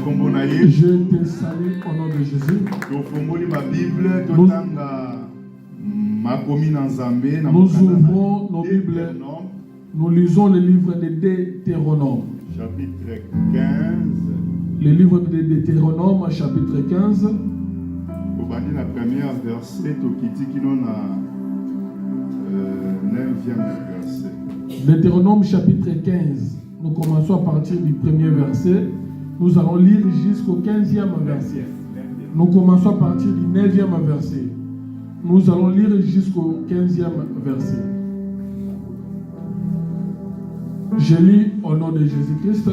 Je te salue au nom de Jésus. Nous ouvrons nos Bibles. Nous lisons le livre de Deutéronome. Chapitre 15. Le livre de Deutéronome, chapitre 15. La première verset, verset. Deutéronome chapitre 15. Nous commençons à partir du premier verset. Nous allons lire jusqu'au 15e verset. Nous commençons à partir du 9e verset. Nous allons lire jusqu'au 15e verset. Je lis au nom de Jésus-Christ.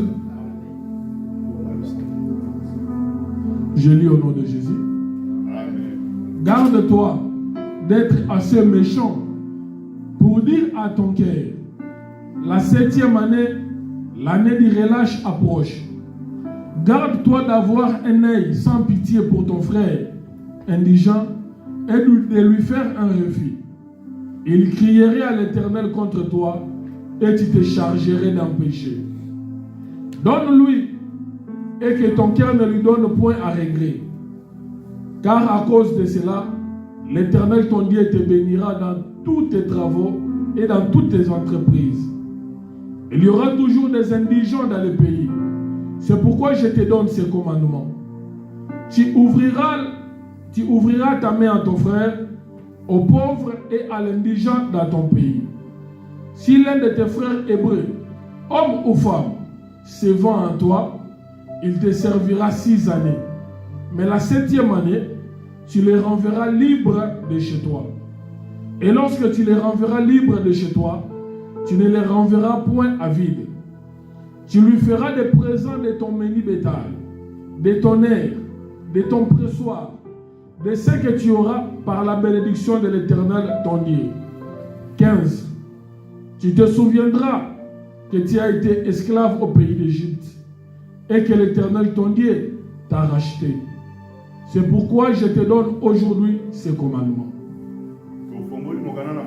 Je lis au nom de Jésus. Amen. Garde-toi d'être assez méchant pour dire à ton cœur, la 7e année, l'année du relâche approche. Garde-toi d'avoir un œil sans pitié pour ton frère indigent et de lui faire un refus. Il crierait à l'Éternel contre toi et tu te chargerais d'un péché. Donne-lui et que ton cœur ne lui donne point à regret. Car à cause de cela, l'Éternel ton Dieu te bénira dans tous tes travaux et dans toutes tes entreprises. Il y aura toujours des indigents dans le pays. C'est pourquoi je te donne ces commandements. Tu ouvriras ta main à ton frère, aux pauvres et à l'indigent dans ton pays. Si l'un de tes frères hébreux, homme ou femme, se vend en toi, il te servira 6 années. Mais la 7e année, tu les renverras libres de chez toi. Et lorsque tu les renverras libres de chez toi, tu ne les renverras point à vide. Tu lui feras des présents de ton menu bétail, de ton air, de ton pressoir, de ce que tu auras par la bénédiction de l'Éternel ton Dieu. 15. Tu te souviendras que tu as été esclave au pays d'Égypte et que l'Éternel ton Dieu t'a racheté. C'est pourquoi je te donne aujourd'hui ces commandements.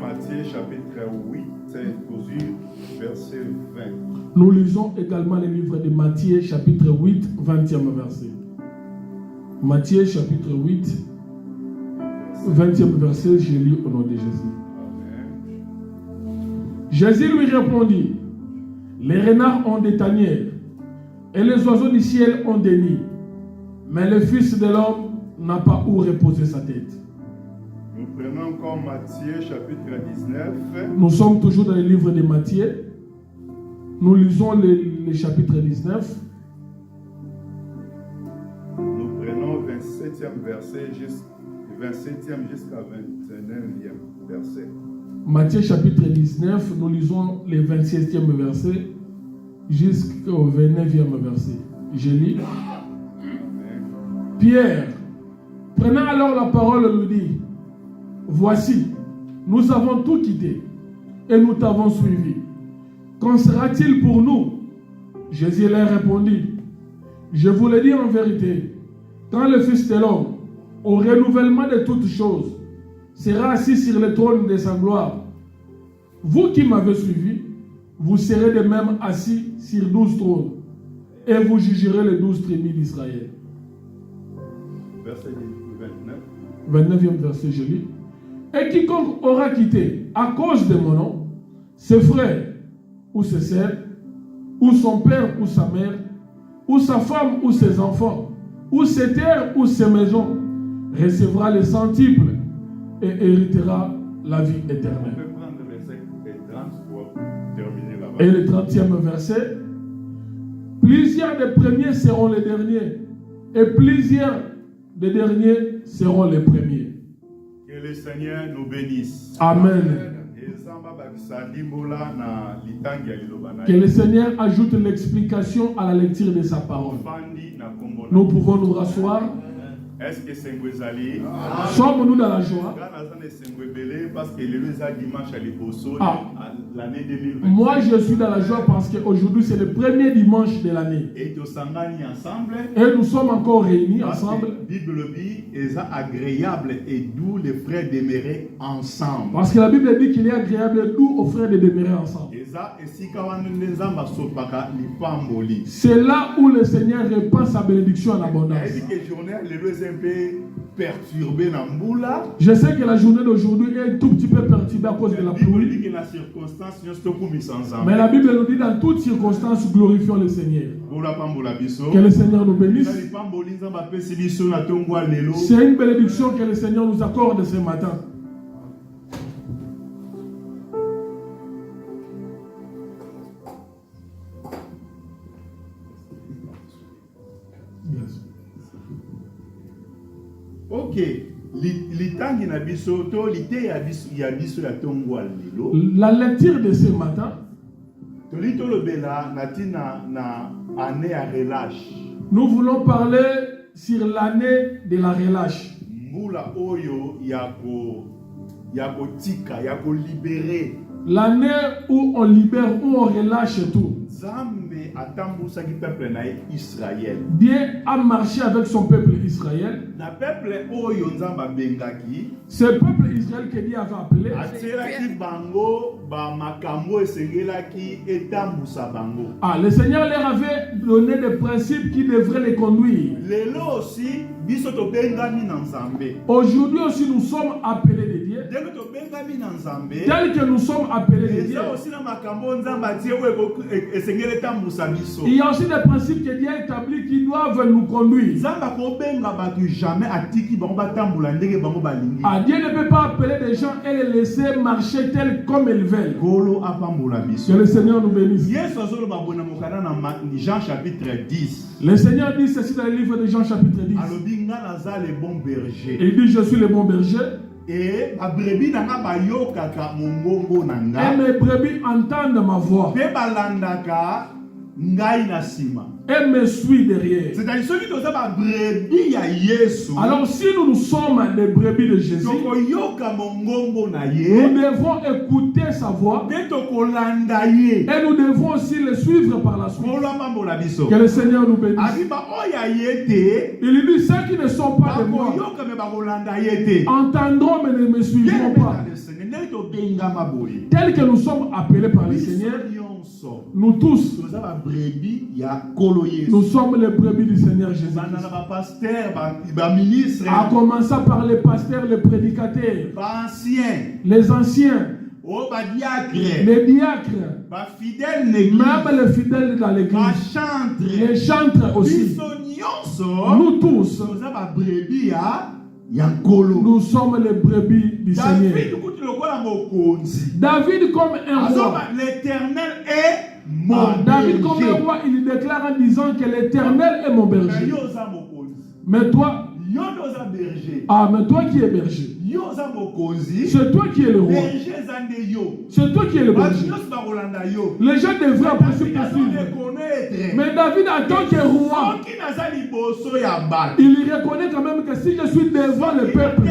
Matthieu chapitre 8, verset 20. Nous lisons également le livre de Matthieu chapitre 8, 20e verset. Matthieu chapitre 8, 20e verset, je lis au nom de Jésus. Amen. Jésus lui répondit, les renards ont des tanières et les oiseaux du ciel ont des nids, mais le Fils de l'homme n'a pas où reposer sa tête. Nous prenons encore Matthieu chapitre 19. Nous sommes toujours dans le livre de Matthieu. Nous lisons le chapitre 19. Nous prenons 27e verset, 27e jusqu'à 29e verset. Matthieu chapitre 19, nous lisons le 27e verset jusqu'au 29e verset. Je lis. Amen. Pierre, prenant alors la parole, lui dit, voici, nous avons tout quitté et nous t'avons suivi. Qu'en sera-t-il pour nous? Jésus leur répondit, je vous le dis en vérité, quand le Fils de l'homme, au renouvellement de toutes choses, sera assis sur le trône de sa gloire, vous qui m'avez suivi, vous serez de même assis sur 12 trônes et vous jugerez les 12 tribus d'Israël. Verset 29. 29e verset, je lis. Et quiconque aura quitté à cause de mon nom, ses frères ou ses sœurs, ou son père ou sa mère, ou sa femme ou ses enfants, ou ses terres ou ses maisons, recevra le centuple et héritera la vie On éternelle. peut prendre le verset 30 pour terminer là-bas. Et le 30e verset, plusieurs des premiers seront les derniers, et plusieurs des derniers seront les premiers. Que le Seigneur nous bénisse. Amen. Que le Seigneur ajoute l'explication à la lecture de sa parole. Nous pouvons nous rasseoir. Est-ce que c'est Ngwezali? Sommes-nous dans la joie? Parce que le dimanche à l'année 2020. Moi, je suis dans la joie parce qu'aujourd'hui, c'est le premier dimanche de l'année. Et ensemble. Et nous sommes encore réunis ensemble. La Bible dit est agréable et doux les frères demeurer ensemble. Parce que la Bible dit qu'il est agréable et doux aux frères de demeurer ensemble. Et C'est là où le Seigneur répand sa bénédiction en abondance. Je sais que la journée d'aujourd'hui est un tout petit peu perturbée à cause de la pluie. Mais la Bible nous dit dans toutes circonstances, glorifions le Seigneur. Que le Seigneur nous bénisse. C'est une bénédiction que le Seigneur nous accorde ce matin. Ok. La lecture de ce matin, nous voulons parler sur l'année de la relâche. L'année où on libère, où on relâche tout. Dieu a marché avec son peuple Israël. Ce peuple Israël que Dieu avait appelé. Le Seigneur leur avait donné des principes qui devraient les conduire. Aujourd'hui aussi nous sommes appelés de Dieu. Tel que nous sommes appelés de Dieu. Il y a aussi des principes que Dieu a établis qui doivent nous conduire. Dieu ne peut pas appeler des gens et les laisser marcher tels comme ils veulent. Que le Seigneur nous bénisse. Jean chapitre 10. Le Seigneur dit ceci dans le livre de Jean chapitre 10. Il dit je suis le bon berger. Et mes brebis entendent ma voix. Et me suit derrière. Alors si nous sommes les brebis de Jésus, nous devons écouter sa voix et nous devons aussi le suivre par la suite. Que le Seigneur nous bénisse. Il dit ceux qui ne sont pas de moi entendront mais ne me suivront pas. Tel que nous sommes appelés par le Seigneur, nous tous, nous sommes les brebis du Seigneur Jésus. À commencer par les pasteurs, les prédicateurs, les anciens, les diacres, même les fidèles dans l'église, les chantres aussi. Nous tous, nous sommes les brebis du Seigneur. David comme un roi. L'Éternel est mon David comme un roi, il déclare en disant que l'Éternel est mon berger. Mais toi, mais toi qui es berger, c'est toi qui es le roi. C'est toi qui es le berger. Les gens devraient apprécier pour suivre. Mais David, en tant que roi, il reconnaît quand même que si je suis devant le peuple,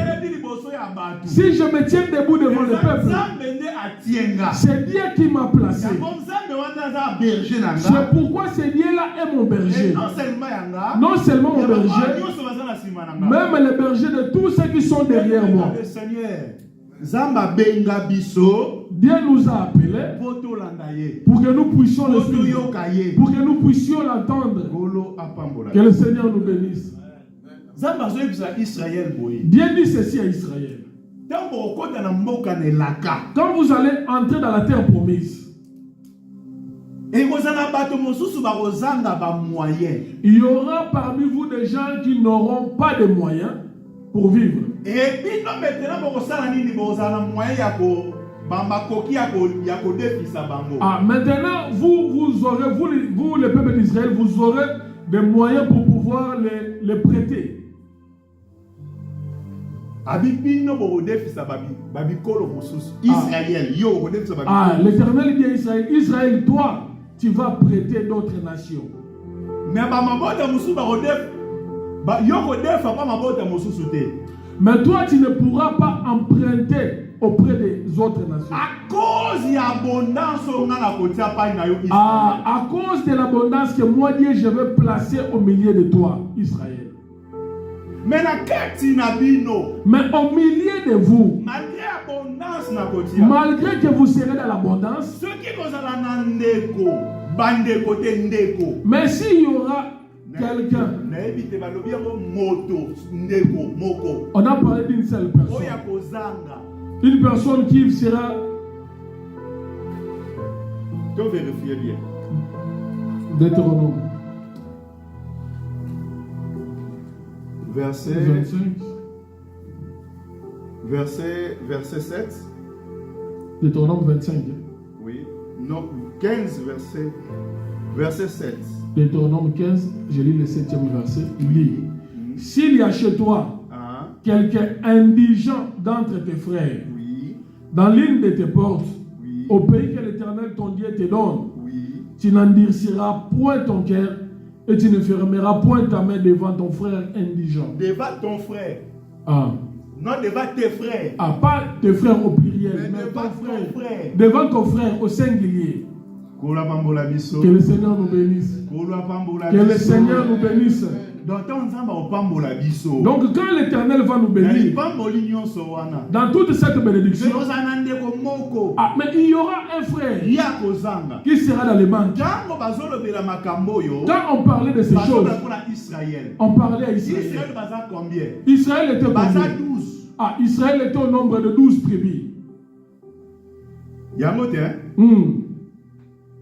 si je me tiens debout devant le peuple, c'est Dieu qui m'a placé. C'est pourquoi ce Dieu-là est mon berger. Non seulement mon berger, même les bergers de tous ceux qui sont derrière moi. Dieu nous a appelés pour que nous puissions le suivre, pour que nous puissions l'entendre. Que le Seigneur nous bénisse. Dieu dit ceci à Israël. Quand vous allez entrer dans la terre promise, il y aura parmi vous des gens qui n'auront pas de moyens pour vivre. Maintenant, vous aurez, vous le peuple d'Israël, vous aurez des moyens pour pouvoir les prêter. L'Éternel dit à Israël, Israël, toi, tu vas prêter d'autres nations. Mais toi, tu ne pourras pas emprunter auprès des autres nations. À cause de l'abondance que moi, Dieu, je vais placer au milieu de toi, Israël. Mais au milieu de vous, abondance na kotia. Malgré que vous serez dans l'abondance, Ce qui kozala na ndeko, bande côté ndeko. mais s'il y aura quelqu'un, Nayebi te balobi yango moto ndeko moko. on a parlé d'une seule personne. Oya kozanga. Une personne qui sera Tu vérifier bien. Deutéronome Verset 25. verset 7. Deutéronome 25. Oui. Non, 15 verset 7. Deutéronome 15, je lis le 7e verset. Il lit: s'il y a chez toi Hein? quelqu'un indigent d'entre tes frères, Oui. dans l'une de tes portes, Oui. au pays que l'Éternel ton Dieu te donne, Oui. tu n'endurciras point ton cœur et tu ne fermeras point ta main devant ton frère indigent. Devant ton frère. Ah. Non, devant tes frères. Ah, pas tes frères au pluriel, Mais mais devant ton frère. ton frère. Devant ton frère au singulier. Kola pambola biso. Que le Seigneur nous bénisse. Kola pambola Que le biso. Seigneur nous bénisse. Dans ton nzamba o pambola biso. Donc quand l'Éternel va nous bénir, pamboli nyonso wana. dans toute cette bénédiction, Kozana ndeko moko. ah, mais il y aura un frère Ya kozanga. qui sera dans les banques. Tango bazolobela makambo yo. Quand on parlait de ces choses, Bazolobela pour Israël. on parlait à Israël. Israël baza combien? Israël était Baza combien? 12. Ah, Israël était au nombre de 12 tribus. Yamote hein?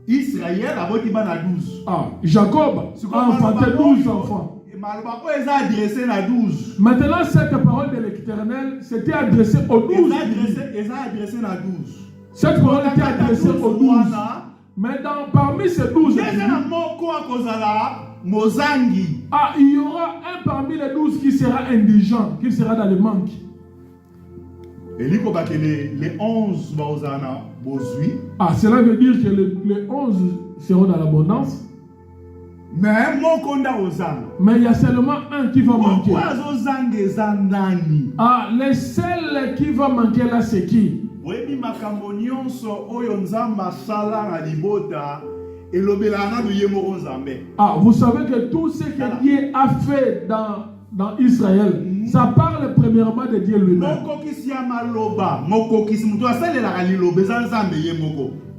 Israël a voté bana 12. Ah, Jacob a enfanté 12 enfants. Malbako est adressé à 12. Maintenant, cette parole de l'Éternel s'était adressée aux 12. Ils ont adressé à 12. Cette parole était adressée aux 12. Mais parmi ces 12, ah, il y aura un parmi les 12 qui sera indigent, qui sera dans le manque. Et les 11 ah, cela veut dire que les 11 seront dans l'abondance. Mais il y a seulement un qui va manquer. Ah, le seul qui va manquer là, c'est qui? Ah, vous savez que tout ce que Dieu a fait dans Israël, ça parle premièrement de Dieu lui-même.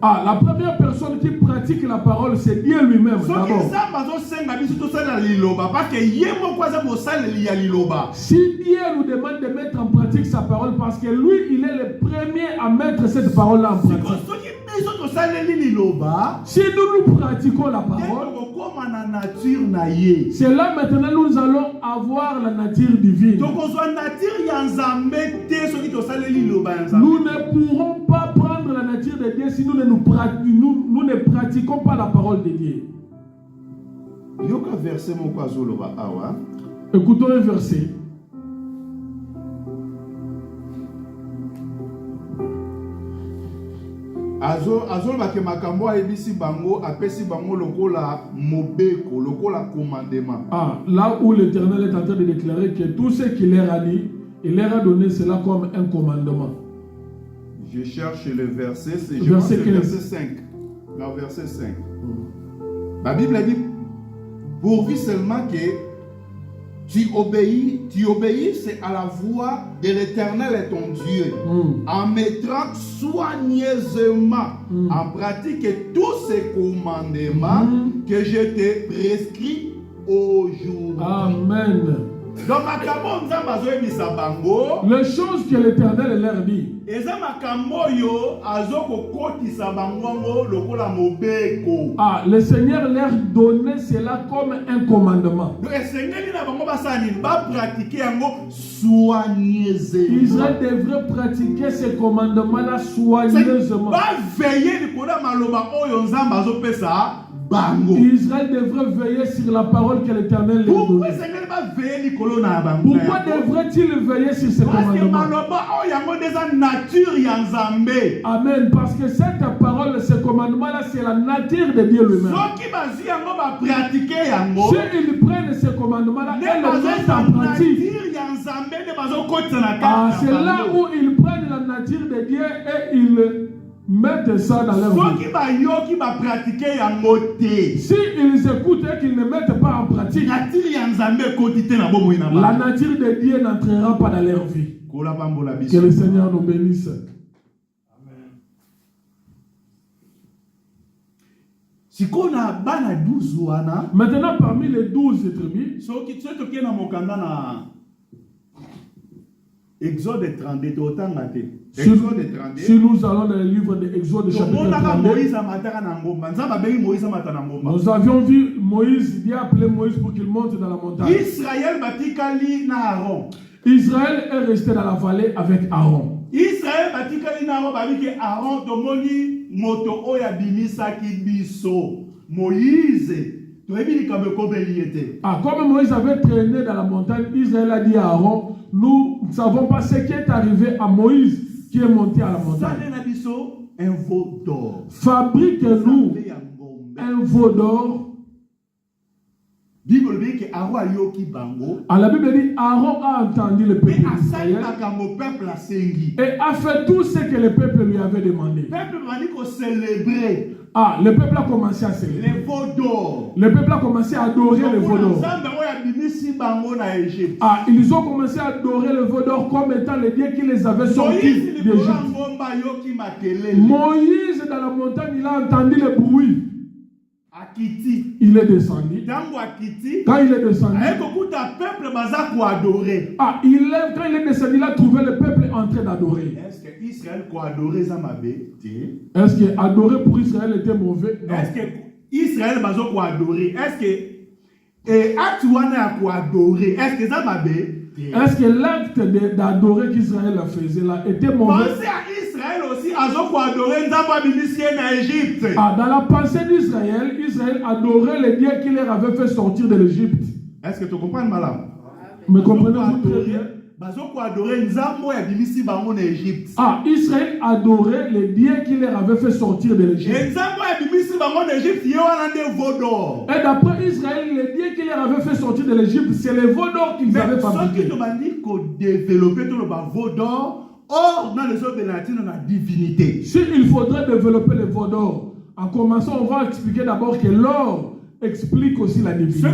Ah, la première personne qui pratique la parole, c'est Dieu lui-même. Si Dieu nous demande de mettre en pratique sa parole, parce que lui, il est le premier à mettre cette parole-là en pratique. Si nous pratiquons la parole, c'est là maintenant nous allons avoir la nature divine. Nous ne pourrons pas prendre la nature de Dieu si nous ne pratiquons pas la parole de Dieu. Écoutons un verset. Azol bake makambo ebisi bango apesi bango lokola mobeko lokola commandement. Ah, là où l'Éternel est en train de déclarer que tout ce qu'il leur a dit, il leur a donné cela comme un commandement. Je cherche le verset, c'est verset le verset 5. Non, verset 5. La Bible a dit pourvu seulement que tu obéisses à la voix de l'Éternel et ton Dieu, en mettant soigneusement en pratique tous ces commandements que je t'ai prescrits aujourd'hui. Amen. Donc, les choses que l'Éternel leur dit, ah, le Seigneur leur donnait cela comme un commandement. Israël devrait pratiquer ce commandement-là soigneusement. Israël devrait veiller sur la parole que l'Éternel leur donne. Pourquoi devrait-il veiller sur ce commandement? Amen. Parce que cette parole, ce commandement-là, c'est la nature de Dieu lui-même. S'ils prennent ce commandement-là et le mettent en pratique, ah, c'est là où ils prennent la nature de Dieu et ils mettent ça dans leur vie. Si ils écoutent et qu'ils ne mettent pas en pratique, la nature de Dieu n'entrera pas dans leur vie. Que le Seigneur nous bénisse. Maintenant, parmi les 12 tribus, Exode 32, si nous allons dans le livre de Exode chapitre 32, nous avions vu Moïse, Dieu a appelé Moïse pour qu'il monte dans la montagne. Israël est resté dans la vallée avec Aaron. Israël batikali na ro babi ke Aaron tomoni moto oya bimisaki biso Moïse toyebi likambo kobeli ete. Comme Moïse avait traîné dans la montagne, Israël a dit à Aaron, nous ne savons pas ce qui est arrivé à Moïse qui est monté à la montagne. Un veau d'or. Fabrique-nous un veau d'or. La Bible dit Aaron a entendu le peuple d'Israël et a fait tout ce que le peuple lui avait demandé. Le peuple a commencé à célébrer. Le peuple a commencé à adorer le veau d'or. Ils ont commencé à adorer le veau d'or comme étant le Dieu qui les avait sortis d'Égypte. Moïse, dans la montagne, il a entendu le bruit. Il est descendu. Quand il est descendu, quand il est descendu, il a trouvé le peuple en train d'adorer. Est-ce que Israël adorer Est-ce que adorer pour Israël était mauvais? Non. Est-ce que Israël adorer? Est-ce que adorer? Est-ce que ça m'a Est-ce que l'acte d'adorer qu'Israël faisait là était mauvais? Pensez à Israël aussi, adorer Égypte. Dans la pensée d'Israël, Israël adorait les dieux qui leur avaient fait sortir de l'Égypte. Est-ce que tu comprends, madame? Me comprenez-vous très bien? Israël adorait les dieux qui leur avaient fait sortir de l'Égypte. Et d'après Israël, les dieux qui leur avaient fait sortir de l'Égypte, c'est les veaux d'or qu'ils avaient fabriqués. Or, dans les autres latines, on a divinité. Si il faudrait développer le veau d'or, en commençant, on va expliquer d'abord que l'or explique aussi la divinité.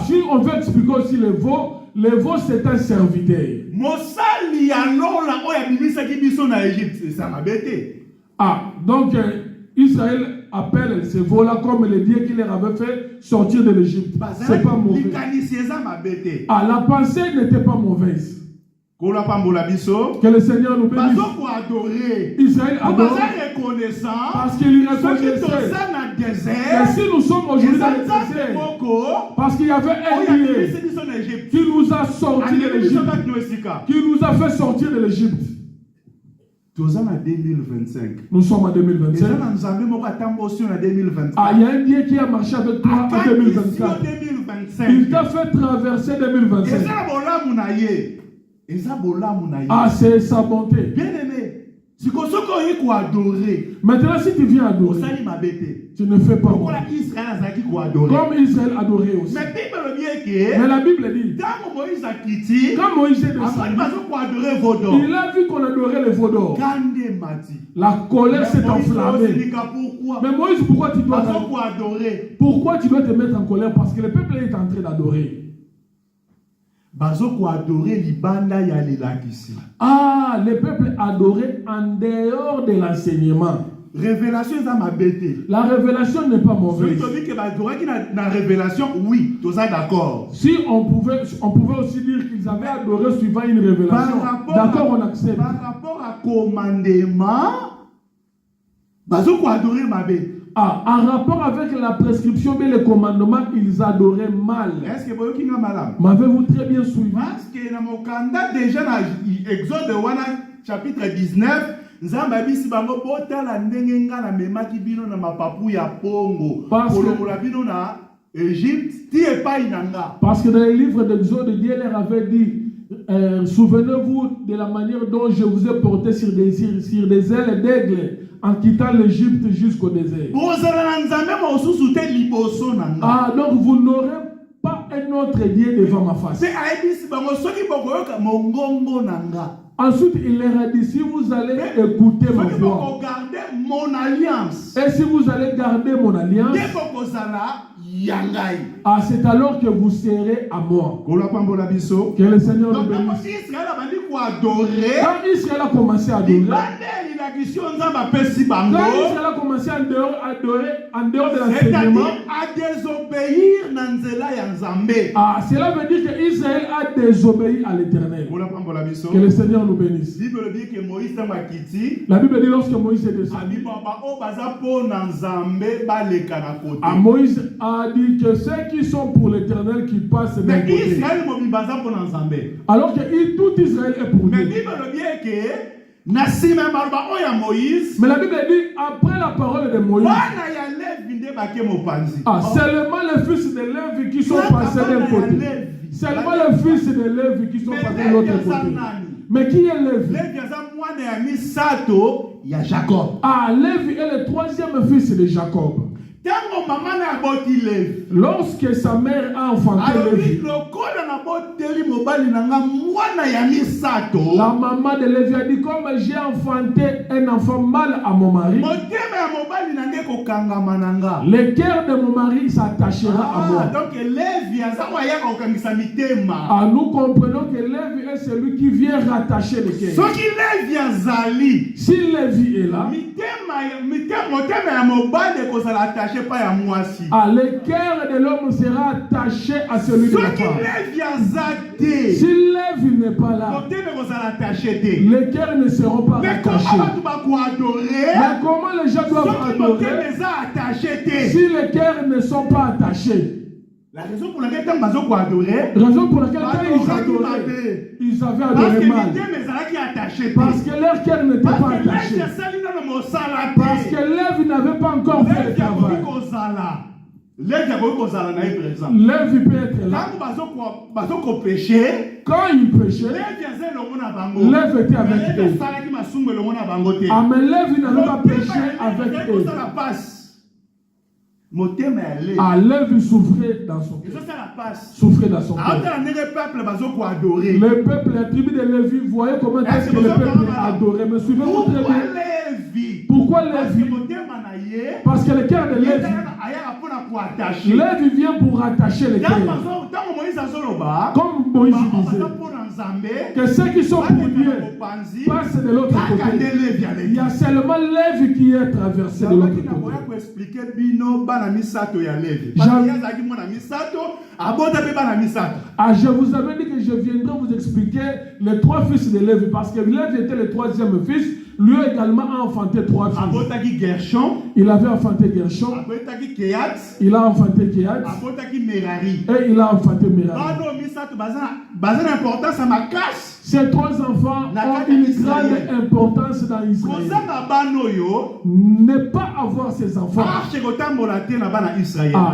Si on veut expliquer aussi le veau c'est un serviteur. Donc Israël appelle ces veaux-là comme les dieux qui leur avaient fait sortir de l'Égypte. C'est pas mauvais. La pensée n'était pas mauvaise. Que le Seigneur nous bénisse. Israël adore parce qu'il reconnaissait que si nous sommes aujourd'hui dans le désert, parce qu'il y avait un Dieu qui nous a sortis de l'Égypte, qui nous a fait sortir de l'Égypte. Nous sommes en 2025. Il y a un Dieu qui a marché avec toi en 2024. Il t'a fait traverser 2025. C'est sa bonté. Bien aimé. Maintenant, si tu viens adorer, tu ne fais pas moi. Comme Israël adorait aussi. Mais la Bible dit, quand Moïse est descendu, il a vu qu'on adorait le veau d'or. La colère s'est enflammée. Mais Moïse, pourquoi tu dois te mettre en colère? Parce que le peuple est en train d'adorer. Le peuple adorait en dehors de l'enseignement. Révélation est ma bêtise. La révélation n'est pas mauvaise. Oui, tout ça d'accord. Si on pouvait aussi dire qu'ils avaient adoré suivant une révélation. D'accord, on accepte. Par rapport à commandement, adorer ma bêtise. En rapport avec la prescription et le commandement, ils adoraient mal. Est-ce que vous m'avez-vous très bien suivi? Parce que dans mon candidat, déjà dans Exode chapitre 19, parce que dans le livre d'Exode, Dieu leur avait dit, souvenez-vous de la manière dont je vous ai porté sur des ailes d'aigle en quittant l'Égypte jusqu'au désert. Donc vous n'aurez pas un autre Dieu devant ma face. Ensuite, il leur a dit, si vous allez écouter ma Il faut voix, garder mon alliance. et si vous allez garder mon alliance, c'est alors que vous serez à moi. Que le Seigneur nous bénisse. Quand Israël a commencé à adorer, quand Israël a commencé à adorer en dehors de l'enseignement, cela veut dire que Israël a désobéi à l'Éternel. Que le Seigneur nous bénisse. La Bible dit lorsque Moïse est descendu, Moïse a dit que ceux qui sont pour l'Éternel qui passent d'un côté. Alors que tout Israël est pour Dieu. Mais la Bible dit, après la parole de Moïse, seulement les fils de Lévi qui sont passés d'un côté. Seulement les fils de Lévi qui sont passés de l'autre côté. Mais qui est Lévi? Lévi est le troisième fils de Jacob. Lorsque sa mère a enfanté Lévi, la maman de Lévi a dit, comme j'ai enfanté un enfant mâle à mon mari, le cœur de mon mari s'attachera à moi. Nous comprenons que Lévi est celui qui vient rattacher le cœur. Si Lévi est là, le cœur de l'homme sera attaché à celui de la femme. Si Lévi n'est pas là, les cœurs ne seront pas attachés. Mais comment les gens doivent adorer si les cœurs ne sont pas attachés? La raison pour laquelle quand ils adoraient, ils avaient adoré mal. Parce que leur cœur n'était pas attaché. Parce que Lévi n'avait pas encore fait le travail. Lévi peut être là. Quand il péchait, Lévi était avec eux. Mais Lévi n'avait pas péché avec eux. Lévi souffrait dans son cœur. Souffrait dans son cœur. Le peuple, la tribu de Lévi, voyez comment est-ce que le peuple adorait. Mais suivez-vous très bien. Pourquoi Lévi? Parce que le cœur de Lévi, Lévi vient pour attacher le cœur. Comme Moïse disait, que ceux qui sont pour Dieu passent de l'autre côté. Il y a seulement Lévi qui est traversé de l'autre côté. Je vous avais dit que je viendrai vous expliquer les trois fils de Lévi, parce que Lévi était le troisième fils. Lui également a enfanté trois fils. Il avait enfanté Gershon. Il a enfanté Kehat. Et il a enfanté Merari. Ces trois enfants ont une grande importance dans Israël. Ne pas avoir ces enfants,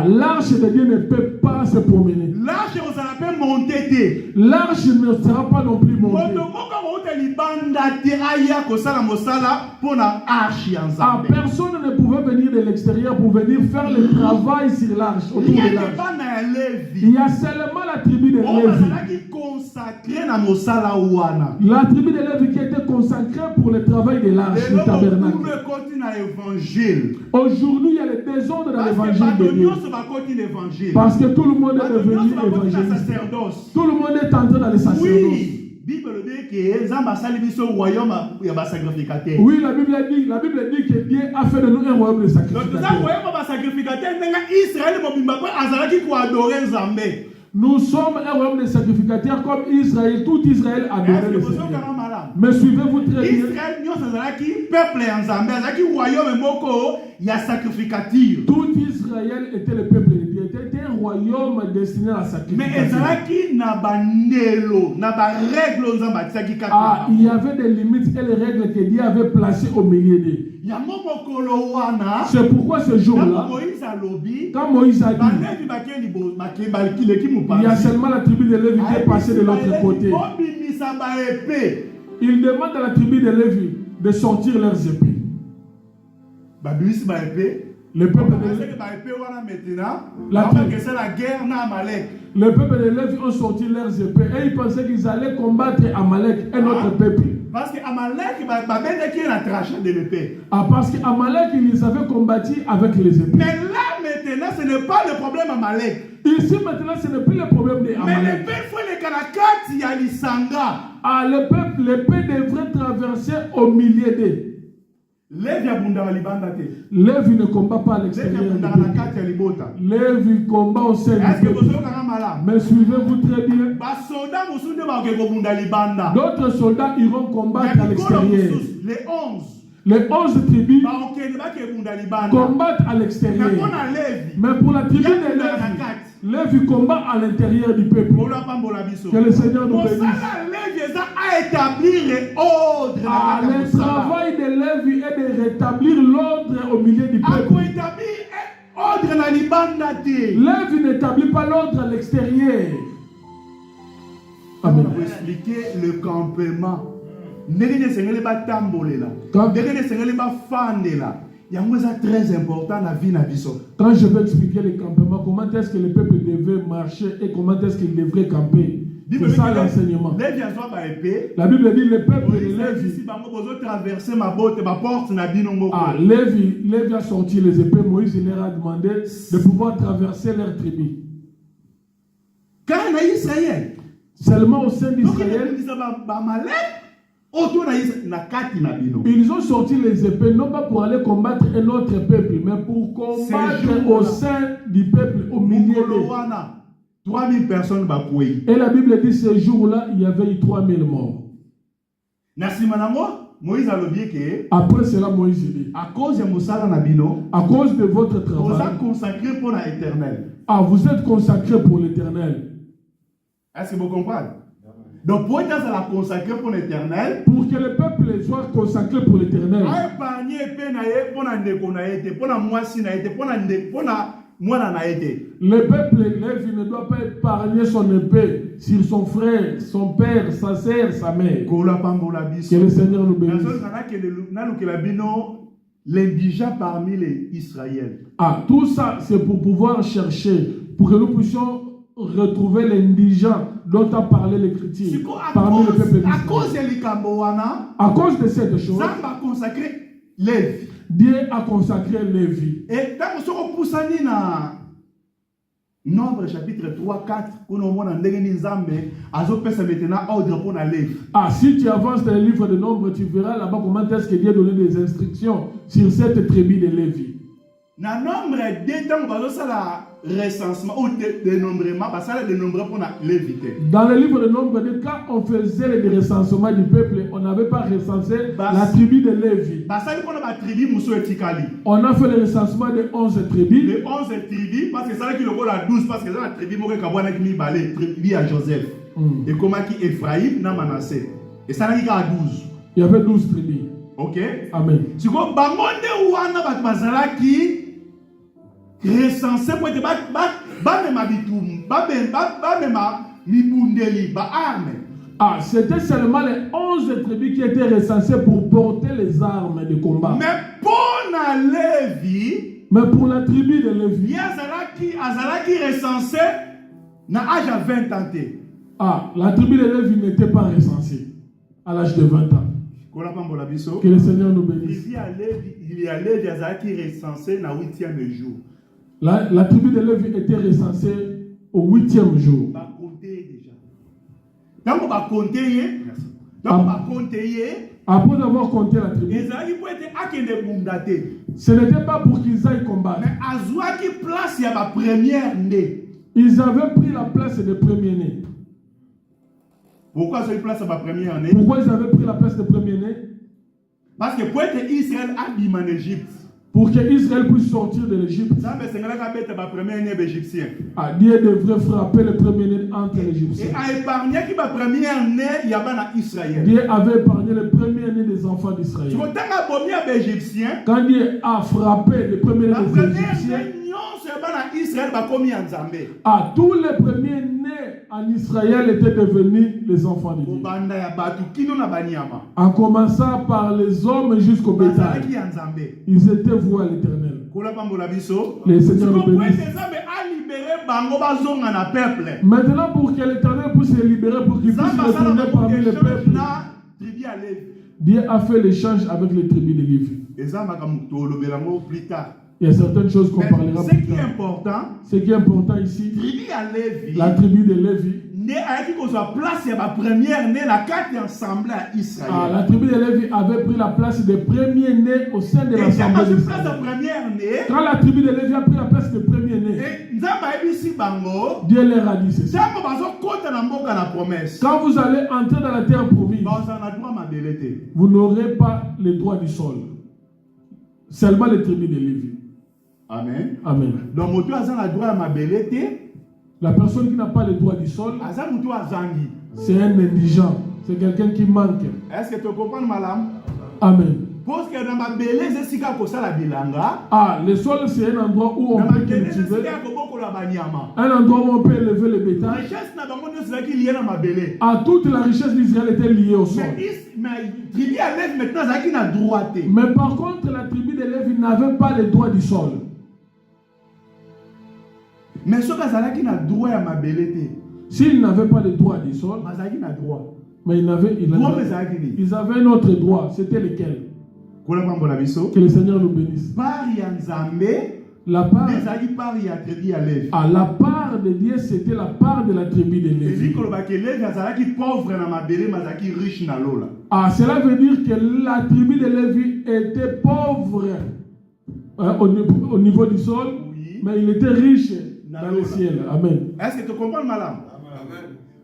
l'arche de Dieu ne peut pas se promener. L'arche ne sera pas non plus montée. Personne ne pouvait venir de l'extérieur pour venir faire le travail sur l'arche. Il y a seulement la tribu de Lévi. La tribu de Lévi qui était consacrée pour le travail de l'arche du tabernacle. Aujourd'hui, il y a le désordre dans l'évangile de Dieu. Parce que tout le monde est devenu évangéliste. Tout le monde est entré dans le sacerdoce. Oui, la Bible dit que Dieu a fait de nous un royaume de sacrificateurs. Nous sommes un royaume de sacrificateurs comme Israël. Tout Israël adorait le Seigneur. Mais suivez-vous très bien. Tout Israël était le peuple de Dieu. C'était un royaume destiné à la sacrification. Il y avait des limites et les règles que Dieu avait placées au milieu d'eux. C'est pourquoi ce jour-là, quand Moïse a dit, il y a seulement la tribu de Lévi qui est passée de l'autre côté. Il demande à la tribu de Lévi de sortir leurs épées. Le peuple de Lévi ont sorti leurs épées et ils pensaient qu'ils allaient combattre Amalek, un autre peuple. Parce que Amalek de l'épée. Parce qu'Amalek, ils les avaient combattus avec les épées. Mais là maintenant, ce n'est pas le problème Amalek. Ici maintenant, ce n'est plus le problème de Amalek. Mais le peuple faut les Kanakati ya Lisanga. Le peuple, l'épée devrait traverser au milieu d'eux. Lévi ne combat pas à l'extérieur. Lévi combat au sein du peuple. Mais suivez-vous très bien. D'autres soldats iront combattre à l'extérieur. Les 11 tribus combattent à l'extérieur. Mais pour la tribu de Lévi, Lévi combat à l'intérieur du peuple. Que le Seigneur nous bénisse. Le travail de Lévi est de rétablir l'ordre au milieu du peuple. Lévi n'établit pas l'ordre à l'extérieur. Amen. Pour expliquer le campement. C'est très important dans la vie. Quand je vais expliquer le campement, comment est-ce que le peuple devait marcher et comment est-ce qu'il devrait camper. C'est ça l'enseignement. La Bible dit le peuple de Lévi. Lévi a sorti les épées. Moïse leur a demandé de pouvoir traverser leur tribu. Seulement au sein d'Israël. Ils ont sorti les épées non pas pour aller combattre un autre peuple, mais pour combattre au sein du peuple, au milieu d'eux. 3000 personnes. Et la Bible dit ce jour-là, il y avait eu 3000 morts. Après cela, Moïse dit, à cause de votre travail, vous êtes consacrés pour l'Éternel. Est-ce que vous comprenez? Donc, pour être consacré pour l'Éternel, pour que le peuple soit consacré pour l'Éternel, le peuple Lévi ne doit pas épargner son épée sur son frère, son père, sa sœur, sa mère. Que le Seigneur nous bénisse. L'indigent parmi les Israéliens. Tout ça, c'est pour pouvoir chercher, pour que nous puissions retrouver l'indigent dont a parlé l'Écriture parmi le peuple d'Israël. À cause de cette chose, Dieu a consacré Lévi. Et dans Nombre chapitre 3, 4, si tu avances dans le livre de Nombre, tu verras là-bas comment est-ce que Dieu a donné des instructions sur cette tribu de Lévi. Dans Nombre, dès temps, la recensement ou dénombrement, parce que le dénombrement pour l'éviter. Dans le livre de Nombre, quand on faisait le recensement du peuple, on n'avait pas recensé la tribu de Lévi. On a fait le recensement de 11 tribus. Les 11 tribus, parce que c'est là qu'il y a 12, parce que c'est la tribu qui a Joseph. Et comment qui Ephraïm n'a Manassé. Et ça là il y a 12. Il y avait 12 tribus. Ok? Amen. Si vous avez recensé pour être c'était seulement les 11 tribus qui étaient recensées pour porter les armes de combat. Mais pour la tribu de Lévi, qui recensé à l'âge de 20 ans. La tribu de Lévi n'était pas recensée à l'âge de 20 ans. Que le Seigneur nous bénisse. Il y a Lévi qui recensé dans le 8e jour. La tribu de Lévi était recensée au 8e jour. Après avoir compté la tribu, ce n'était pas pour qu'ils aillent combattre. Ils avaient pris la place des premiers-nés. Pourquoi ils place ma première année? Pourquoi ils avaient pris la place des premiers-nés? Parce que pour être Israël abîme en Égypte. Pour que Israël puisse sortir de l'Égypte. Dieu devrait frapper le premier-né entre les Égyptiens. Dieu avait épargné le premier-né des enfants d'Israël. Quand Dieu a frappé le premier-né des Égyptiens, tous les premiers-nés en Israël étaient devenus les enfants de Dieu. En commençant par les hommes jusqu'au bétail. Ils étaient voués à l'Éternel. Le Seigneur nous Pourquoi bénisse. Nzambe a libéré bango bazonga na peuple? Maintenant, pour que l'Éternel puisse se libérer, pour qu'il puisse Nzambe asala retourner bango parmi le échange peuple, na tribu ya Lévi. Dieu a fait l'échange avec les tribus de Lévi. Nzambe akamutolobela ngo plus tard. Il y a certaines choses qu'on Mais parlera ce plus qui est tard. important, Ce qui est important ici, tribu ya Lévi, la tribu de Lévi. ne ayaki kozwa place ya première né na kati ya assemblée ya Ah, Israël. la tribu de Lévi avait pris la place des premiers-nés au sein de Et l'assemblée quand place ya d'Israël. première né, Quand la tribu de Lévi a pris la place des premiers-nés, et Nzambe ayebisi bango, Dieu leur a dit ceci. ntango bazokota na mboka na promesse, Quand vous allez entrer dans la terre promise, bazala na droit mabele te. vous n'aurez pas les droits du sol. Seulement les tribus de Lévi. Amen. Amen. Donc moto aza na droit ya mabele te, La personne qui n'a pas les droits du sol, aza moto azangi. c'est un indigent. C'est quelqu'un qui manque. Est-ce que tu comprends malam? Amen. Parce que na mabele ezesika kosala bilanga, Ah, le sol, c'est un endroit où on na peut mabele cultiver. ezesika kobokola banyama. Un endroit où on peut élever le bétail. Richesse na bango nyonso ezalaki lié na mabele. Ah, toute la richesse d'Israël était liée au sol. Mais tribu ya Lévi maintenant ezalaki na droit te. Mais par contre, la tribu de Lévi n'avait pas les droits du sol. Mais soki azalaki na droit ya mabele te, S'ils n'avaient pas les droits du sol, bazalaki na droit. mais ils avaient un autre droit. C'était lequel? Kola pambola biso. Que le Seigneur nous bénisse. Par ya Nzambe, La part, ezalaki par ya tribu ya Lévi. ah, la part de Dieu, c'était la part de la tribu de Evi Lévi. koloba ke Lévi azalaki pauvre na mabele, mais azalaki riche na lola. Ah, cela veut dire que la tribu de Lévi était pauvre au niveau du sol, Oui. mais il était riche dans le ciel. Amen. Est-ce que tu comprends madame?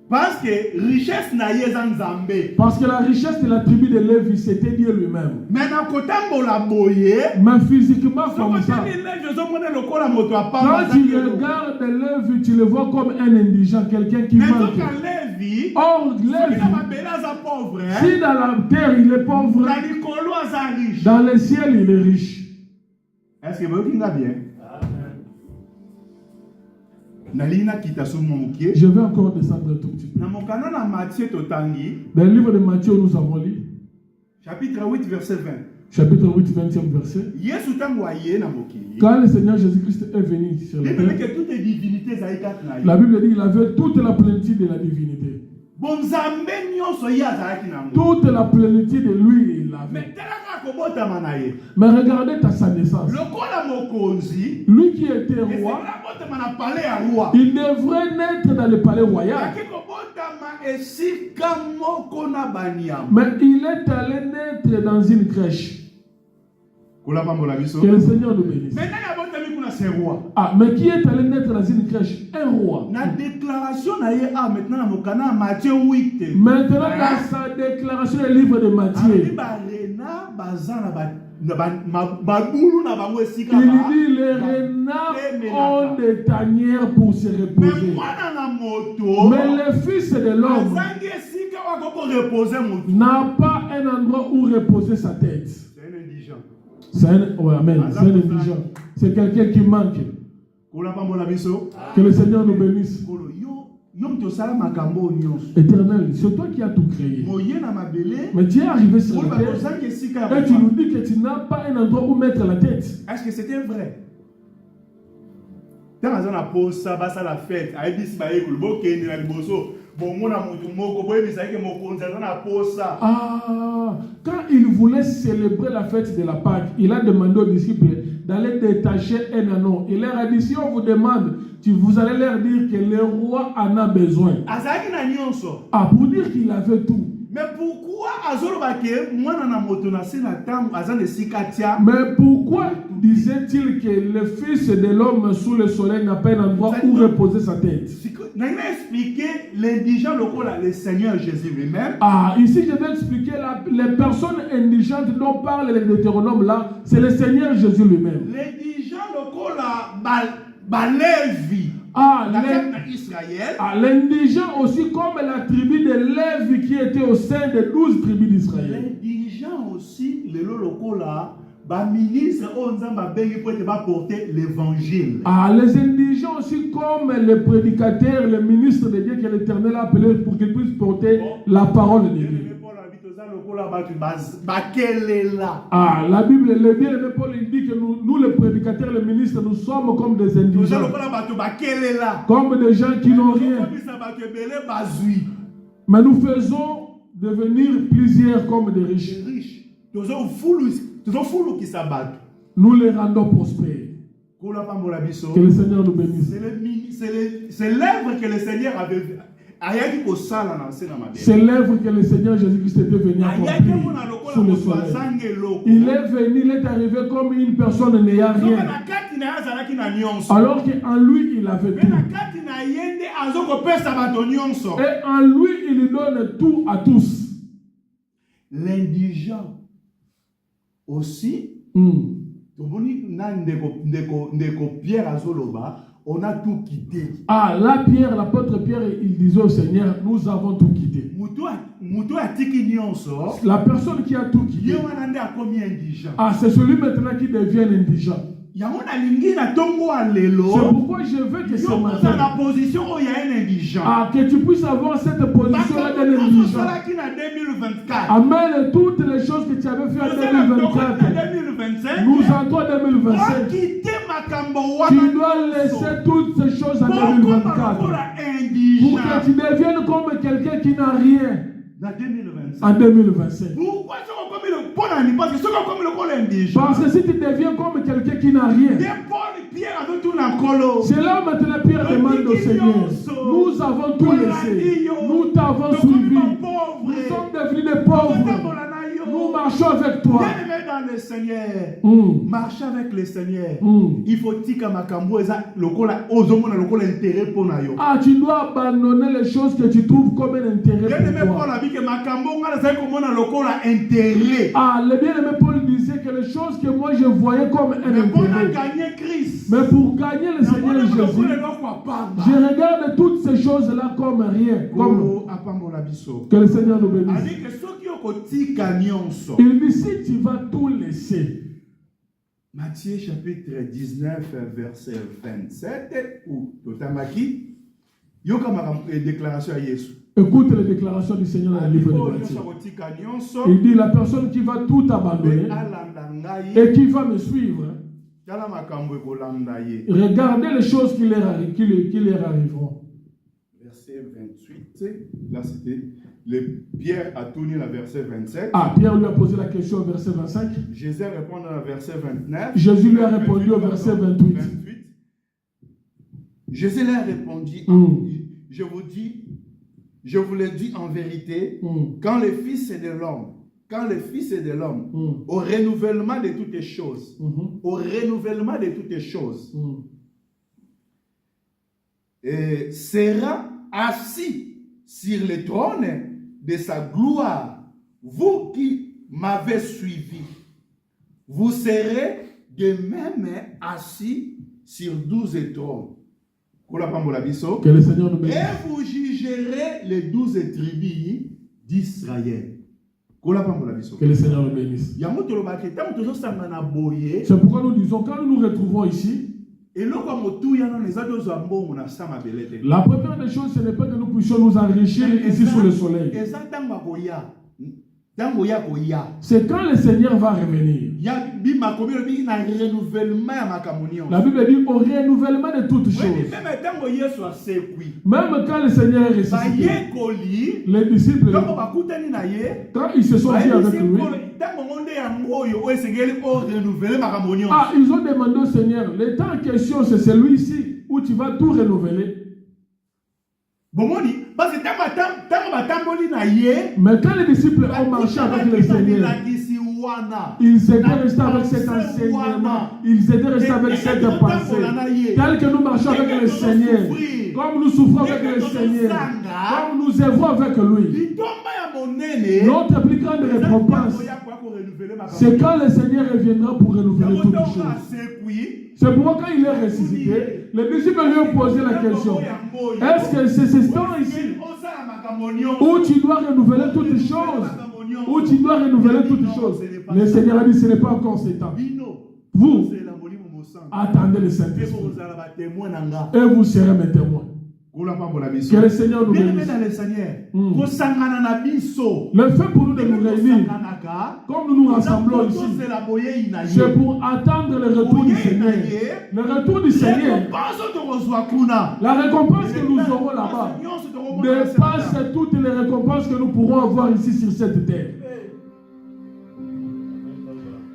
Parce que richesse na yeza Nzambe. Parce que la richesse de la tribu de Lévi, c'était Dieu lui-même. Mais na kotambola boye, Mais physiquement comme soko ça, tani Lévi ozomona lokola moto quand apamba. tu regardes Lévi, tu le vois comme un indigent, quelqu'un qui Mais manque. donc Lévi, Or, soki Lévi, na mabele aza pauvre, si dans la terre il est pauvre, na likolo aza riche. dans le ciel il est riche. Est-ce que vous avez bien? Nalina kitasu momukie. Je vais encore descendre un tout petit peu. Na mokana na Matthieu totangi, Dans le livre de Matthieu, nous avons lu, chapitre 8 verset 20. chapitre 8, 20e verset. Yesu tango aye na mokili. Quand le Seigneur Jésus-Christ est venu sur la Bible dit terre, que toutes les divinités zaïkat na la ye. Bible dit qu'il avait toute la plénitude de la divinité. Bon Nzambe nyonso ye azalaki nango. Toute la plénitude de lui, il l'avait. Mais telaka kobotama na ye. Mais regardez à sa naissance. Lokola mokonzi, Lui qui était roi, esengela botama na palais ya roi. il devrait naître dans le palais royal. Aki kobotama esika moko na banyama. Mais il est allé naître dans une crèche. Kola pambola biso. Que le Seigneur nous bénisse. Maintenant ya botami kuna c'est roi. Ah, mais qui est allé naître dans une crèche? Un roi. Na déclaration na ye maintenant na mokana Matthieu 8. Maintenant, dans sa déclaration du livre de Ami Matthieu, barena bazana babulu na bango esika il ba. dit les renards ont des tanières pour se Mais reposer. mwana na moto. Mais le fils de l'homme Azangi esika wakoko reposer moto. n'a pas un endroit où reposer sa tête. C'est un indigent. C'est un, ouais, amen, c'est un indigent. C'est quelqu'un qui manque. Kola pambola biso. Que le Seigneur nous bénisse. Kolo yo mto sala makambo nyonso. Éternel, c'est toi qui as tout créé. Moye na mabele. Mais tu es arrivé sur Kolo la ba terre ozangi esika et tu nous dis que tu n'as pas un endroit où mettre la tête. Est-ce que c'était vrai? Tant azana posa basa la fête, aibisi ba yekulu bokende na liboso. Bon mona mutu moko boye bisaki mokonzi azana posa. Ah, quand il voulait célébrer la fête de la Pâque, il a demandé aux disciples d'aller détacher un anneau. Il leur a dit, si on vous demande, vous allez leur dire que le roi en a besoin. Azaki na nyonso. Ah, pour dire qu'il avait tout. Mais pourquoi azoloba ke mwana na moto na se na tango azana sikatia? Mais pourquoi disait-il que le fils de l'homme sous le soleil n'a pas un endroit où reposer sa tête? N'a expliqué l'indigent lokola le Seigneur Jésus lui-même. Ah, ici je vais expliquer les personnes indigentes dont parle le Deutéronome là, c'est le Seigneur Jésus lui-même. L'indigent lokola Lévi. Ah, l'indigent aussi comme la tribu de Lévi qui était au sein des 12 tribus d'Israël. L'indigent aussi, le lokola, ministre onzamba bengi pour te porter l'évangile. Ah, les indigents aussi comme les prédicateurs, les ministres de Dieu que l'Éternel a appelé pour qu'ils puissent porter la parole de Dieu. Ah, la Bible, le bien-aimé Paul, il dit que nous les prédicateurs, les ministres, nous sommes comme des indigents. Comme des gens qui n'ont rien. Mais nous faisons devenir plusieurs comme des riches. Nous les rendons prospères. Que le Seigneur nous bénisse. C'est l'œuvre que le Seigneur avait. C'est l'œuvre que le Seigneur Jésus-Christ était venu accomplir sous le soleil. Il est venu, il est arrivé comme une personne n'ayant rien. Alors qu'en lui, il avait tout. Et en lui, il donne tout à tous. L'indigent aussi, on a tout quitté. Ah, là, Pierre, l'apôtre Pierre, il disait au Seigneur, nous avons tout quitté. La personne qui a tout quitté, ah, c'est celui maintenant qui devient indigent. C'est pourquoi je veux que ce matin, que tu puisses avoir cette position-là d'un indigent. Amène toutes les choses que tu avais fait en 2024. Nous entrons en 2025. Tu dois laisser toutes ces choses en 2024. Pour que tu deviennes comme quelqu'un qui n'a rien. En 2025. Parce que si tu deviens comme quelqu'un qui n'a rien, c'est là maintenant Pierre demande au Seigneur, nous avons tout laissé, nous t'avons suivi, nous sommes devenus des pauvres, nous marchons avec toi. Dans le Seigneur, marcher avec le Seigneur, il faut que ah, tu dois abandonner les choses que tu trouves comme un intérêt pour toi. Ah, le bien-aimé Paul disait que les choses que moi je voyais comme un intérêt, mais pour gagner le Seigneur Jésus, je regarde toutes ces choses-là comme rien. Que le Seigneur nous bénisse. Il dit si tu vas tout laisser. Matthieu chapitre 19, verset 27, ou Totamaki, déclaration à Jésus. Écoute les déclarations du Seigneur dans le livre de Matthieu. Il dit la personne qui va tout abandonner et qui va me suivre, regardez les choses qui leur arriveront. Verset 28, là c'était Pierre a tourné le verset 27. Ah, Pierre lui a posé la question au verset 25. Jésus répond au verset 29. Jésus lui a répondu au verset 28. Jésus leur a répondu, je vous le dis en vérité, quand le Fils de l'homme, au renouvellement de toutes choses, sera assis sur le trône de sa gloire, vous qui m'avez suivi, vous serez de même assis sur 12 trônes. Que le Seigneur nous bénisse. Et vous jugerez les 12 tribus d'Israël. Que le Seigneur nous bénisse. C'est pourquoi nous disons, quand nous nous retrouvons ici, la première des choses, ce n'est pas que nous puissions nous enrichir ici sous le soleil. C'est quand le Seigneur va revenir. La Bible dit au renouvellement de toutes choses. Même quand le Seigneur est ressuscité, les disciples, quand ils se sont vus avec lui, ah, ils ont demandé au Seigneur, le temps en question, c'est celui-ci où tu vas tout renouveler. Mais quand les disciples ont marché avec le Seigneur, ils étaient restés avec cet enseignement, ils étaient restés avec cette pensée. Tel que nous marchons avec le Seigneur, comme nous souffrons avec le Seigneur, comme nous œuvrons avec lui, notre plus grande récompense, c'est quand le Seigneur reviendra pour renouveler toutes les choses. C'est pourquoi quand il est ressuscité, les disciples lui ont posé la question, est-ce que c'est ce temps ici où tu dois renouveler toutes les choses, où tu dois renouveler toutes les choses? Le Seigneur a dit, ce n'est pas encore ce temps. Vous, attendez le Saint-Esprit et vous serez mes témoins. Que le Seigneur nous bénisse. Bien-aimés dans le Seigneur, le fait pour nous de nous réunir, comme nous nous rassemblons ici, c'est pour attendre le retour du Seigneur. Le retour du Seigneur, la récompense que nous aurons là-bas, dépasse toutes les récompenses que nous pourrons avoir ici sur cette terre.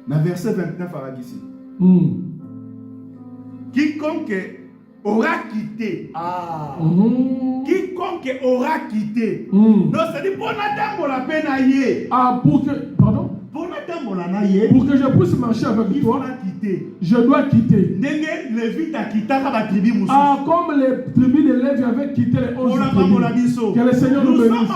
Dans verset 29 à ici. Quiconque aura quitté. Quiconque aura quitté. Non, c'est-à-dire pour n'attendre la peine à y. Pour que, pardon? Pour que je puisse marcher avec toi, je dois quitter. Comme les tribus de Lévi avaient quitté les 11 tribus. Que le Seigneur nous bénisse.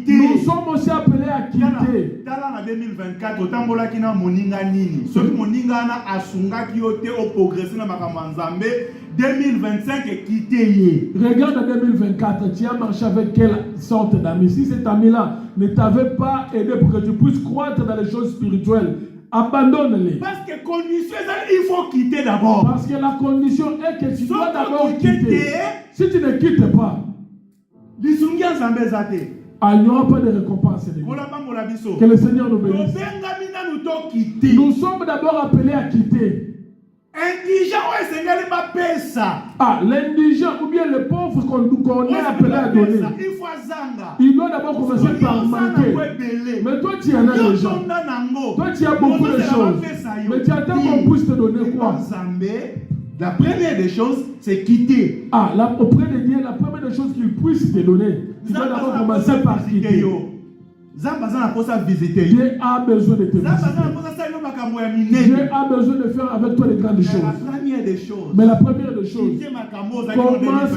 Nous sommes aussi appelés à quitter. En 2024, autant qui na moninga nini. Ce qui moninga na asunga qui ote au progresser na makamanzambe 2025 est quitté. Regarde en 2024, tu as marché avec quelle sorte d'amis? Si cet ami-là ne t'avait pas aidé pour que tu puisses croître dans les choses spirituelles, abandonne-les. Parce que condition, il faut quitter d'abord. Parce que la condition est que tu dois d'abord quitter. Si tu ne quittes pas, il n'y aura pas de récompense. Que le Seigneur nous bénisse. Nous sommes d'abord appelés à quitter. L'indigent ou bien le pauvre qu'on est appelé à donner, il doit d'abord commencer par manquer. Mais toi tu en as déjà. Toi tu as beaucoup de choses. Mais tu attends qu'on puisse te donner quoi? La première des choses, c'est quitter. Auprès de Dieu, la première des choses qu'il puisse te donner, tu dois d'abord commencer par quitter. Dieu a besoin de te visiter. Dieu a besoin de faire avec toi les grandes choses. Mais la première des choses, commence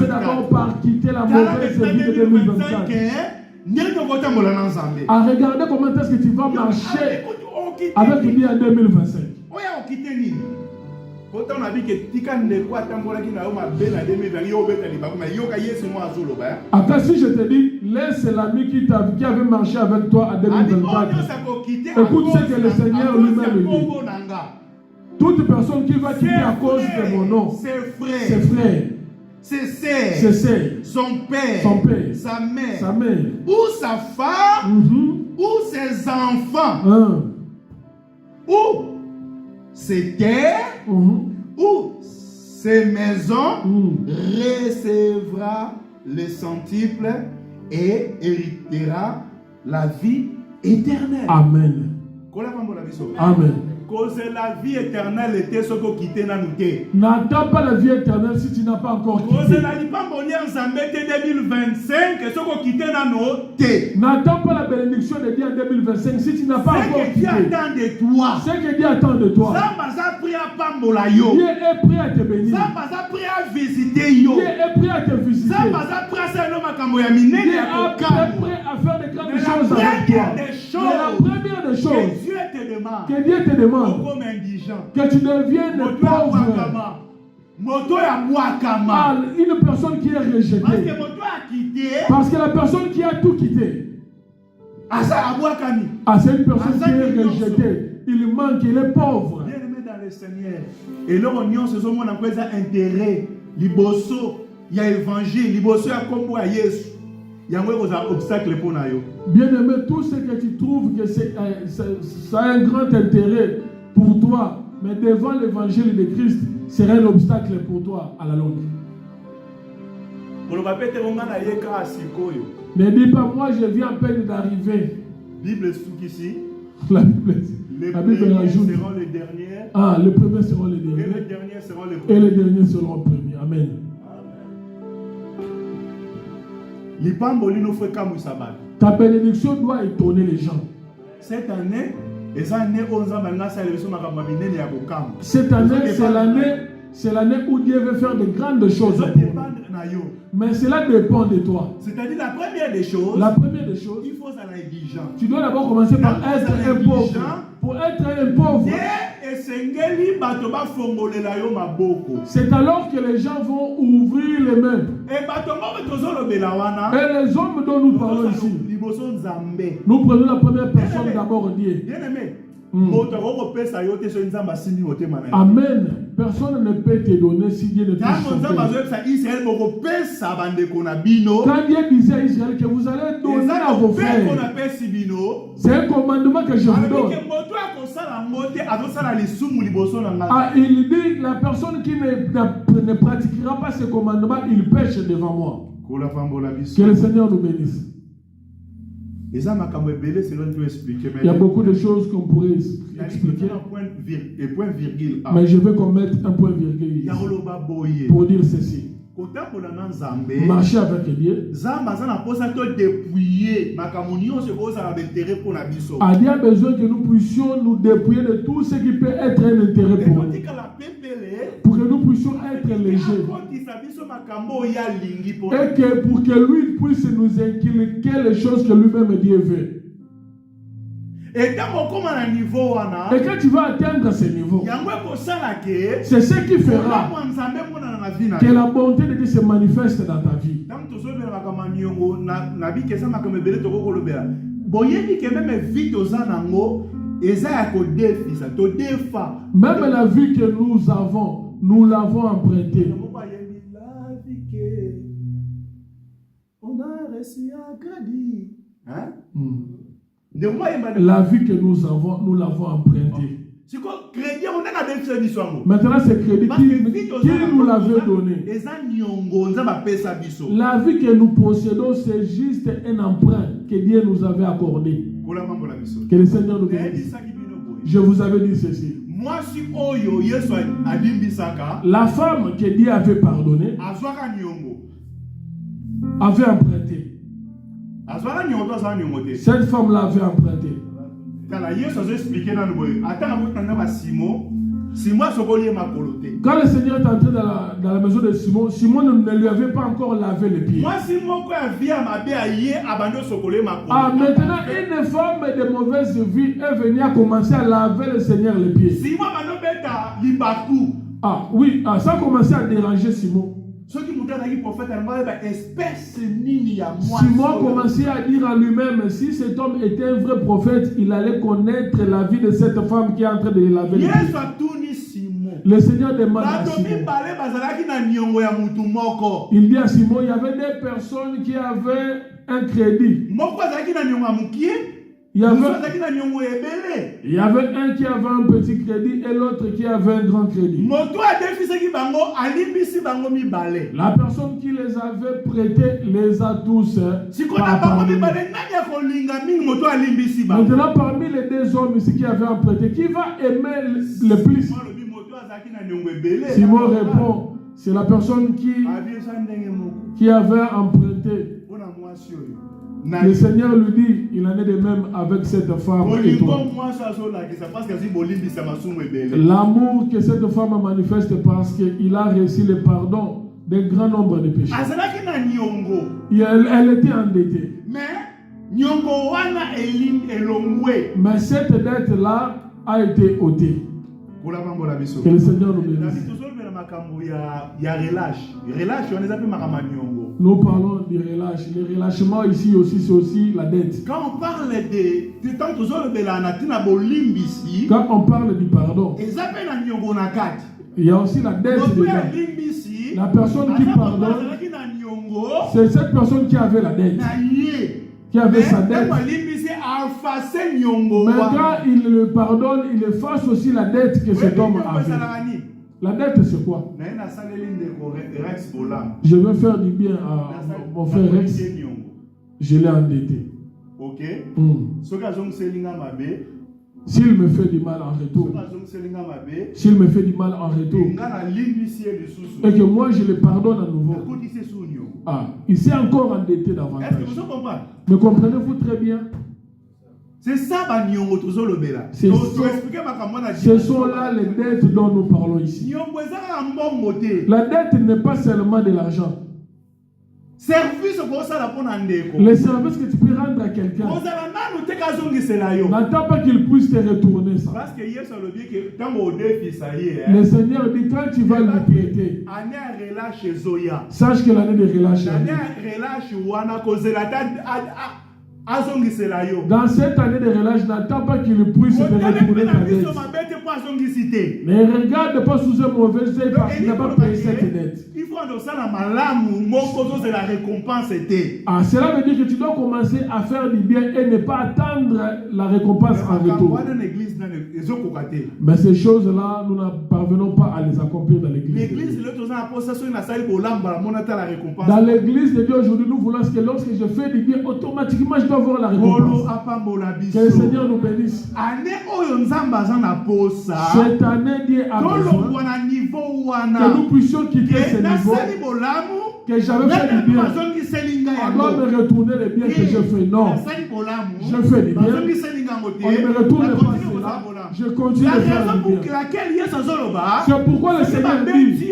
d'abord par quitter la mauvaise vie de 2025. À regarder comment est-ce que tu vas marcher avec Dieu en 2025. Quand on a dit que Tika ne quoi tambola qui n'a pas bien à 2020, yo beta liba, mais yo kaye c'est moi azolo ba. Après si je te dis, laisse l'ami qui avait marché avec toi en 2024. Écoute ce que le Seigneur lui-même dit. Toute personne qui va quitter à cause de mon nom, ses frères, ses sœurs, son père, sa mère, ou sa femme, ou ses enfants, ou ses terres, ou ses maisons, recevra le centuple et héritera la vie éternelle. Amen. Amen. Cause la vie éternelle était ce que quitter na nous. N'attends pas la vie éternelle si tu n'as pas encore quitté. Cause la lipa bonheur Zambé 2025 ce que quitter na nous. N'attends pas la bénédiction de Dieu en 2025 si tu n'as pas encore quitté. Ce que Dieu attend de toi. Ce que Dieu attend de toi. Dieu est prêt à te bénir. Dieu est prêt à visiter yo. Dieu est prêt à te visiter. Dieu est prêt à faire des grandes choses avec toi. Mais la première des choses que Dieu te demande, que tu deviennes pauvre. Une personne qui est rejetée. Parce que la personne qui a tout quitté, c'est une personne qui est rejetée. Il manque, il est pauvre. Bien-aimé dans le Seigneur. Et là, on y a ce moment on a intérêt. Liboso, il y a évangile. Liboso, il y a combo à Yesu. Il y a un obstacle pour nous. Bien-aimé, tout ce que tu trouves que ça a un grand intérêt pour toi, mais devant l'évangile de Christ, serait un obstacle pour toi à la longue. Ne dis pas, moi je viens à peine d'arriver. Bible sous ici. La Bible rajoute. Les seront les derniers. Les premiers seront les derniers. Et les derniers seront les premiers. Et les derniers seront les premiers. Amen. Ta bénédiction doit étonner les gens. Cette année, c'est l'année où Dieu veut faire de grandes choses. Mais cela dépend de toi. C'est-à-dire la première des choses, il faut être intelligent. Tu dois d'abord commencer par être un pauvre. Pour être un pauvre, c'est alors que les gens vont ouvrir les mains. Et les hommes dont nous parlons ici, nous prenons la première personne d'abord Dieu. Amen. Personne ne peut te donner si Dieu ne te donne pas. Quand Dieu disait à Israël que vous allez donner à vos frères, c'est un commandement que je vous donne. Ah, il dit la personne qui ne pratiquera pas ce commandement, il pêche devant moi. Que le Seigneur nous bénisse. Il y a beaucoup de choses qu'on pourrait expliquer. Mais je veux qu'on mette un point virgule pour dire ceci. Marcher avec Dieu. Dieu a besoin que nous puissions nous dépouiller de tout ce qui peut être un intérêt pour nous. Pour que nous puissions être légers. Et que pour que lui puisse nous inculquer les choses que lui-même Dieu veut. Et quand tu vas atteindre ce niveau, c'est ce qui fera que la bonté de Dieu se manifeste dans ta vie. Même la vie que nous avons, nous l'avons empruntée. Hein? La vie que nous avons, nous l'avons empruntée. Maintenant, c'est crédit qui nous l'avait donné. La vie que nous possédons, c'est juste un emprunt que Dieu nous avait accordé. Que le Seigneur nous bénisse. Je vous avais dit ceci. La femme que Dieu avait pardonnée avait emprunté. Cette femme l'avait emprunté. Quand le Seigneur est entré dans la maison de Simon, Simon ne lui avait pas encore lavé les pieds. Ah, maintenant, une femme de mauvaise vie est venue à commencer à laver le Seigneur les pieds. Ah oui, ça a commencé à déranger Simon. Simon commençait à dire à lui-même, si cet homme était un vrai prophète, il allait connaître la vie de cette femme qui est en train de les laver les pieds. Le Seigneur demande à Simon. Il dit à Simon, il y avait des personnes qui avaient un crédit. Il y avait un qui avait un petit crédit et l'autre qui avait un grand crédit. La personne qui les avait prêtés les a tous. Maintenant, parmi les deux hommes ici qui avaient emprunté, qui va aimer le plus? Simon répond, c'est la personne qui avait emprunté. Le Seigneur lui dit, il en est de même avec cette femme et toi. L'amour que cette femme manifeste parce qu'il a reçu le pardon d'un grand nombre de péchés. Elle était endettée. Mais cette dette-là a été ôtée. Que le Seigneur nous bénisse. Nous parlons du relâche. Le relâchement ici aussi, c'est aussi la dette. Quand on parle du pardon, il y a aussi la dette dedans. La personne qui pardonne, c'est cette personne qui avait la dette, qui avait sa dette. Mais quand il le pardonne, il efface aussi la dette que cet homme avait. La dette, c'est quoi? Je veux faire du bien à mon frère Rex. Je l'ai endetté. Ok. S'il me fait du mal en retour, s'il me fait du mal en retour, et que moi je le pardonne à nouveau, il s'est encore endetté davantage. Me comprenez-vous très bien? C'est ça, ce sont là les dettes dont nous parlons ici. La dette n'est pas seulement de l'argent. Les services que tu peux rendre à quelqu'un, n'attends pas qu'il puisse te retourner ça. Le Seigneur dit, quand tu vas lui prêter, sache que l'année de relâche. Dans cette année de relâche, n'attends pas qu'il puisse te retourner ta dette. Ne regarde pas sous un mauvais œil parce qu'il n'a pas payé cette dette. Ah, cela veut dire que tu dois commencer à faire du bien et ne pas attendre la récompense en retour. Mais ces choses-là, nous ne parvenons pas à les accomplir dans l'église. Dans l'église de Dieu aujourd'hui, nous voulons que lorsque je fais du bien, automatiquement je dois avoir la récompense. Que le Seigneur nous bénisse. Cette année, Dieu a besoin que nous puissions quitter ce niveau. Que j'avais fait du bien. On doit me retourner les biens que j'ai fait. Non. Je fais du bien. On ne me retourne pas cela. Je continue de faire du bien. C'est pourquoi le Seigneur dit, si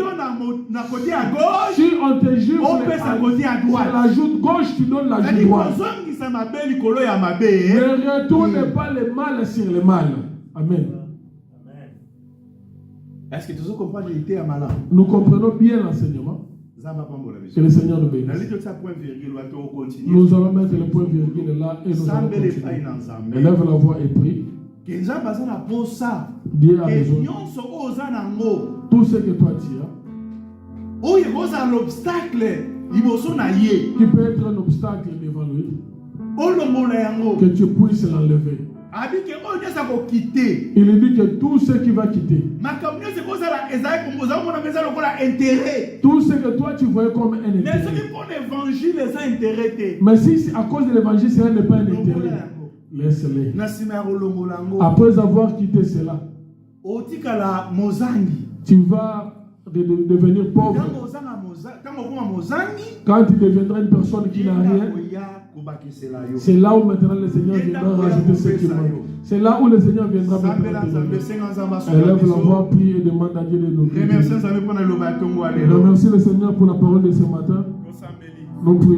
on te jure sur la joue gauche, tu donnes la joue droite. Ne retourne pas le mal sur le mal. Amen. Est-ce que tu comprends l'idée à malin? Nous comprenons bien l'enseignement. Que le Seigneur nous bénisse. Nous allons mettre le point virgule là et nous allons continuer. Élève la voix et prie. Dieu a besoin. Tout ce que toi tu as, qui peut être un obstacle devant lui, que tu puisses l'enlever. Il dit que tout ce qui va quitter, tout ce que toi tu voyais comme un intérêt, mais si à cause de l'évangile cela n'est pas un intérêt, laisse-les. Après avoir quitté cela, tu vas devenir pauvre. Quand tu deviendras une personne qui n'a rien, c'est là où maintenant le Seigneur viendra rajouter ce qui manque. C'est là où le Seigneur viendra mettre. Élève la voix, prie et demande à Dieu de nous guider. Remercie le Seigneur pour la parole de ce matin. Nous prions.